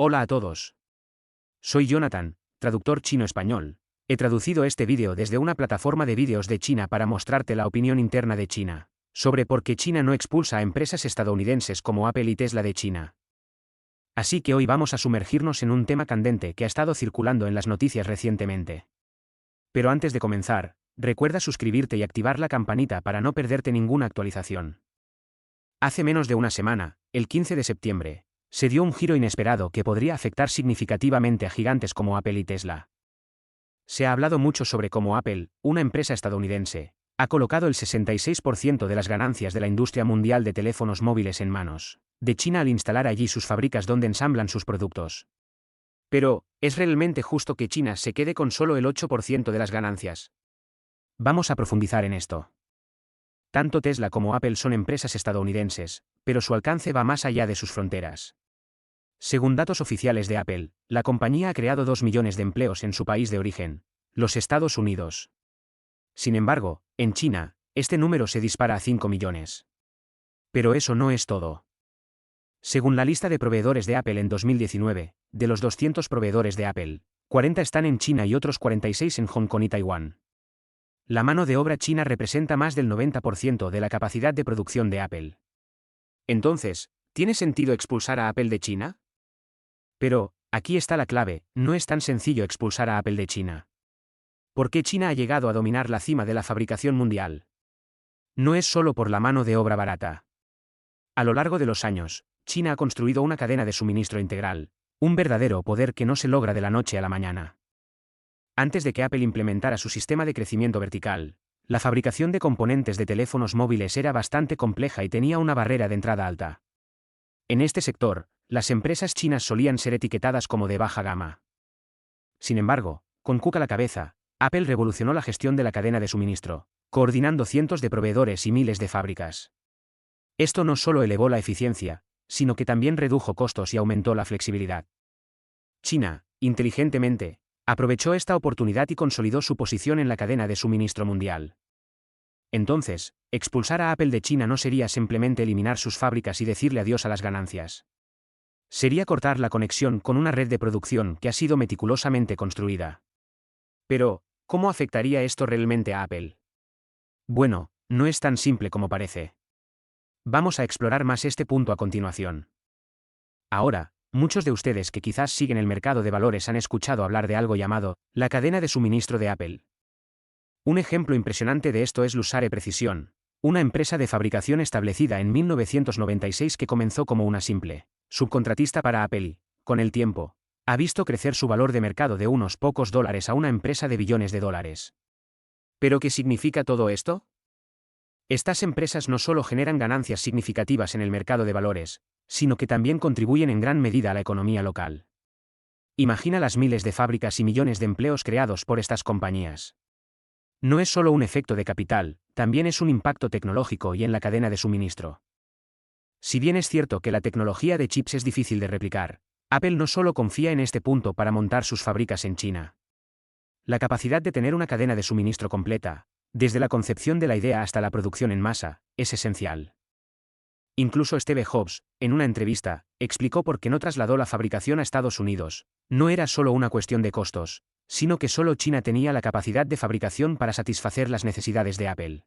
Hola a todos. Soy Jonathan, traductor chino-español. He traducido este vídeo desde una plataforma de vídeos de China para mostrarte la opinión interna de China, sobre por qué China no expulsa a empresas estadounidenses como Apple y Tesla de China. Así que hoy vamos a sumergirnos en un tema candente que ha estado circulando en las noticias recientemente. Pero antes de comenzar, recuerda suscribirte y activar la campanita para no perderte ninguna actualización. Hace menos de una semana, el 15 de septiembre, se dio un giro inesperado que podría afectar significativamente a gigantes como Apple y Tesla. Se ha hablado mucho sobre cómo Apple, una empresa estadounidense, ha colocado el 66% de las ganancias de la industria mundial de teléfonos móviles en manos de China al instalar allí sus fábricas donde ensamblan sus productos. Pero, ¿es realmente justo que China se quede con solo el 8% de las ganancias? Vamos a profundizar en esto. Tanto Tesla como Apple son empresas estadounidenses, pero su alcance va más allá de sus fronteras. Según datos oficiales de Apple, la compañía ha creado 2 millones de empleos en su país de origen, los Estados Unidos. Sin embargo, en China, este número se dispara a 5 millones. Pero eso no es todo. Según la lista de proveedores de Apple en 2019, de los 200 proveedores de Apple, 40 están en China y otros 46 en Hong Kong y Taiwán. La mano de obra china representa más del 90% de la capacidad de producción de Apple. Entonces, ¿tiene sentido expulsar a Apple de China? Pero, aquí está la clave, no es tan sencillo expulsar a Apple de China. ¿Por qué China ha llegado a dominar la cima de la fabricación mundial? No es solo por la mano de obra barata. A lo largo de los años, China ha construido una cadena de suministro integral, un verdadero poder que no se logra de la noche a la mañana. Antes de que Apple implementara su sistema de crecimiento vertical, la fabricación de componentes de teléfonos móviles era bastante compleja y tenía una barrera de entrada alta. En este sector, las empresas chinas solían ser etiquetadas como de baja gama. Sin embargo, con Cook a la cabeza, Apple revolucionó la gestión de la cadena de suministro, coordinando cientos de proveedores y miles de fábricas. Esto no solo elevó la eficiencia, sino que también redujo costos y aumentó la flexibilidad. China, inteligentemente, aprovechó esta oportunidad y consolidó su posición en la cadena de suministro mundial. Entonces, expulsar a Apple de China no sería simplemente eliminar sus fábricas y decirle adiós a las ganancias. Sería cortar la conexión con una red de producción que ha sido meticulosamente construida. Pero, ¿cómo afectaría esto realmente a Apple? Bueno, no es tan simple como parece. Vamos a explorar más este punto a continuación. Ahora, muchos de ustedes que quizás siguen el mercado de valores han escuchado hablar de algo llamado la cadena de suministro de Apple. Un ejemplo impresionante de esto es Lusare Precision, una empresa de fabricación establecida en 1996 que comenzó como una simple subcontratista para Apple y, con el tiempo, ha visto crecer su valor de mercado de unos pocos dólares a una empresa de billones de dólares. ¿Pero qué significa todo esto? Estas empresas no solo generan ganancias significativas en el mercado de valores, sino que también contribuyen en gran medida a la economía local. Imagina las miles de fábricas y millones de empleos creados por estas compañías. No es solo un efecto de capital, también es un impacto tecnológico y en la cadena de suministro. Si bien es cierto que la tecnología de chips es difícil de replicar, Apple no solo confía en este punto para montar sus fábricas en China. La capacidad de tener una cadena de suministro completa, desde la concepción de la idea hasta la producción en masa, es esencial. Incluso Steve Jobs, en una entrevista, explicó por qué no trasladó la fabricación a Estados Unidos. No era solo una cuestión de costos, sino que solo China tenía la capacidad de fabricación para satisfacer las necesidades de Apple.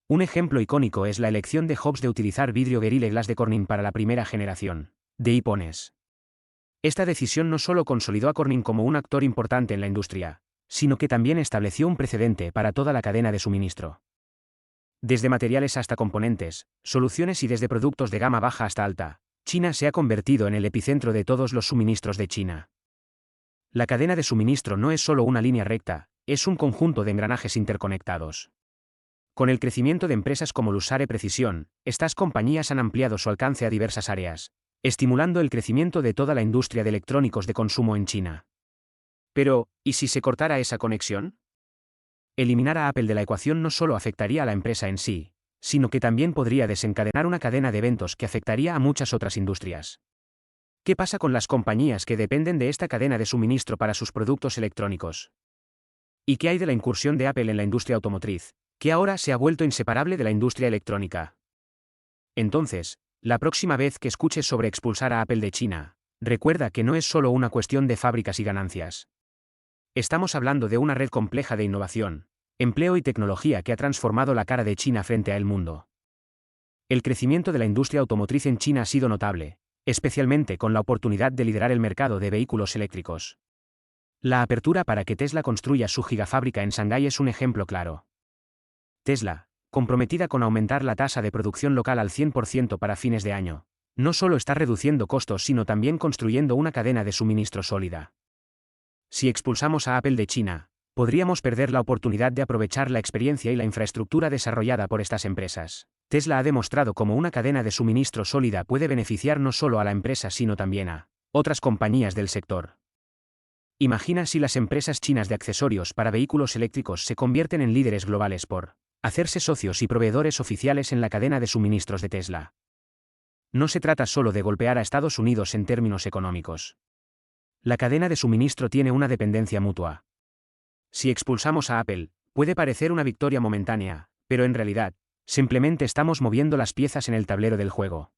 Un ejemplo icónico es la elección de Jobs de utilizar vidrio Gorilla Glass de Corning para la primera generación de iPhones. Esta decisión no solo consolidó a Corning como un actor importante en la industria, sino que también estableció un precedente para toda la cadena de suministro. Desde materiales hasta componentes, soluciones y desde productos de gama baja hasta alta, China se ha convertido en el epicentro de todos los suministros de China. La cadena de suministro no es solo una línea recta, es un conjunto de engranajes interconectados. Con el crecimiento de empresas como Lusare Precision, estas compañías han ampliado su alcance a diversas áreas, estimulando el crecimiento de toda la industria de electrónicos de consumo en China. Pero, ¿y si se cortara esa conexión? Eliminar a Apple de la ecuación no solo afectaría a la empresa en sí, sino que también podría desencadenar una cadena de eventos que afectaría a muchas otras industrias. ¿Qué pasa con las compañías que dependen de esta cadena de suministro para sus productos electrónicos? ¿Y qué hay de la incursión de Apple en la industria automotriz, que ahora se ha vuelto inseparable de la industria electrónica? Entonces, la próxima vez que escuches sobre expulsar a Apple de China, Recuerda que no es solo una cuestión de fábricas y ganancias. Estamos hablando de una red compleja de innovación, empleo y tecnología que ha transformado la cara de China frente al mundo. El crecimiento de la industria automotriz en China ha sido notable, especialmente con la oportunidad de liderar el mercado de vehículos eléctricos. La apertura para que Tesla construya su gigafábrica en Shanghái es un ejemplo claro. Tesla, comprometida con aumentar la tasa de producción local al 100% para fines de año, no solo está reduciendo costos sino también construyendo una cadena de suministro sólida. Si expulsamos a Apple de China, podríamos perder la oportunidad de aprovechar la experiencia y la infraestructura desarrollada por estas empresas. Tesla ha demostrado cómo una cadena de suministro sólida puede beneficiar no solo a la empresa sino también a otras compañías del sector. Imagina si las empresas chinas de accesorios para vehículos eléctricos se convierten en líderes globales por hacerse socios y proveedores oficiales en la cadena de suministros de Tesla. No se trata solo de golpear a Estados Unidos en términos económicos. La cadena de suministro tiene una dependencia mutua. Si expulsamos a Apple, puede parecer una victoria momentánea, pero en realidad, simplemente estamos moviendo las piezas en el tablero del juego.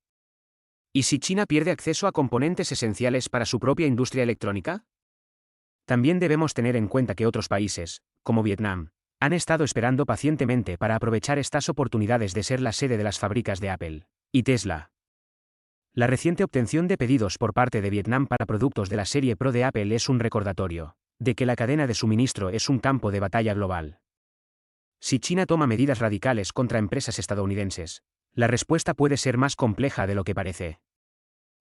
¿Y si China pierde acceso a componentes esenciales para su propia industria electrónica? También debemos tener en cuenta que otros países, como Vietnam, han estado esperando pacientemente para aprovechar estas oportunidades de ser la sede de las fábricas de Apple y Tesla. La reciente obtención de pedidos por parte de Vietnam para productos de la serie Pro de Apple es un recordatorio de que la cadena de suministro es un campo de batalla global. Si China toma medidas radicales contra empresas estadounidenses, la respuesta puede ser más compleja de lo que parece.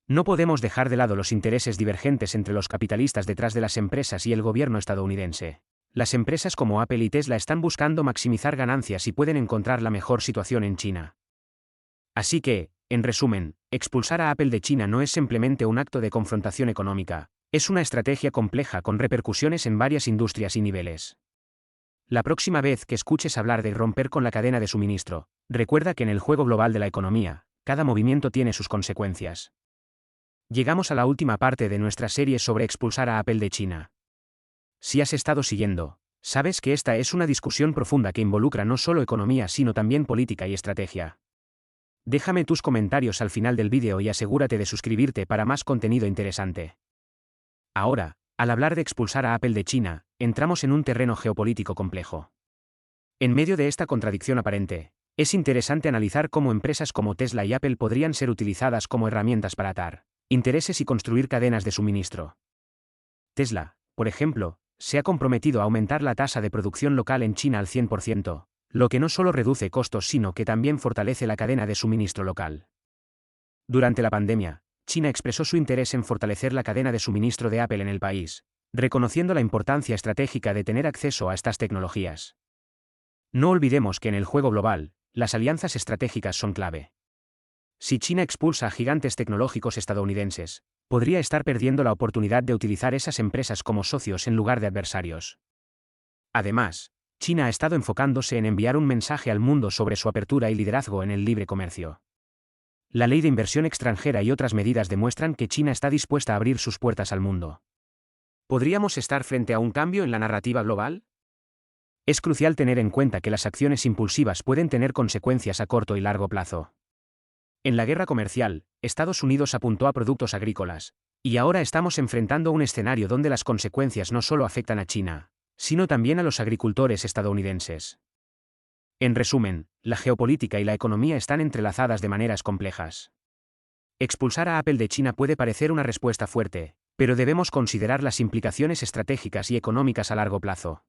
No podemos dejar de lado los intereses divergentes entre los capitalistas detrás de las empresas y el gobierno estadounidense. Las empresas como Apple y Tesla están buscando maximizar ganancias y pueden encontrar la mejor situación en China. Así que, en resumen, expulsar a Apple de China no es simplemente un acto de confrontación económica, es una estrategia compleja con repercusiones en varias industrias y niveles. La próxima vez que escuches hablar de romper con la cadena de suministro, recuerda que en el juego global de la economía, cada movimiento tiene sus consecuencias. Llegamos a la última parte de nuestra serie sobre expulsar a Apple de China. Si has estado siguiendo, sabes que esta es una discusión profunda que involucra no solo economía sino también política y estrategia. Déjame tus comentarios al final del vídeo y asegúrate de suscribirte para más contenido interesante. Ahora, al hablar de expulsar a Apple de China, entramos en un terreno geopolítico complejo. En medio de esta contradicción aparente, es interesante analizar cómo empresas como Tesla y Apple podrían ser utilizadas como herramientas para atar intereses y construir cadenas de suministro. Tesla, por ejemplo, se ha comprometido a aumentar la tasa de producción local en China al 100%, lo que no solo reduce costos sino que también fortalece la cadena de suministro local. Durante la pandemia, China expresó su interés en fortalecer la cadena de suministro de Apple en el país, reconociendo la importancia estratégica de tener acceso a estas tecnologías. No olvidemos que en el juego global, las alianzas estratégicas son clave. Si China expulsa a gigantes tecnológicos estadounidenses, podría estar perdiendo la oportunidad de utilizar esas empresas como socios en lugar de adversarios. Además, China ha estado enfocándose en enviar un mensaje al mundo sobre su apertura y liderazgo en el libre comercio. La ley de inversión extranjera y otras medidas demuestran que China está dispuesta a abrir sus puertas al mundo. ¿Podríamos estar frente a un cambio en la narrativa global? Es crucial tener en cuenta que las acciones impulsivas pueden tener consecuencias a corto y largo plazo. En la guerra comercial, Estados Unidos apuntó a productos agrícolas, y ahora estamos enfrentando un escenario donde las consecuencias no solo afectan a China, sino también a los agricultores estadounidenses. En resumen, la geopolítica y la economía están entrelazadas de maneras complejas. Expulsar a Apple de China puede parecer una respuesta fuerte, pero debemos considerar las implicaciones estratégicas y económicas a largo plazo.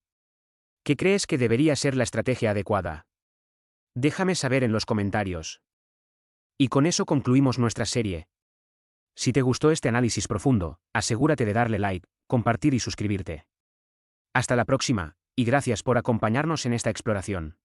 ¿Qué crees que debería ser la estrategia adecuada? Déjame saber en los comentarios. Y con eso concluimos nuestra serie. Si te gustó este análisis profundo, asegúrate de darle like, compartir y suscribirte. Hasta la próxima, y gracias por acompañarnos en esta exploración.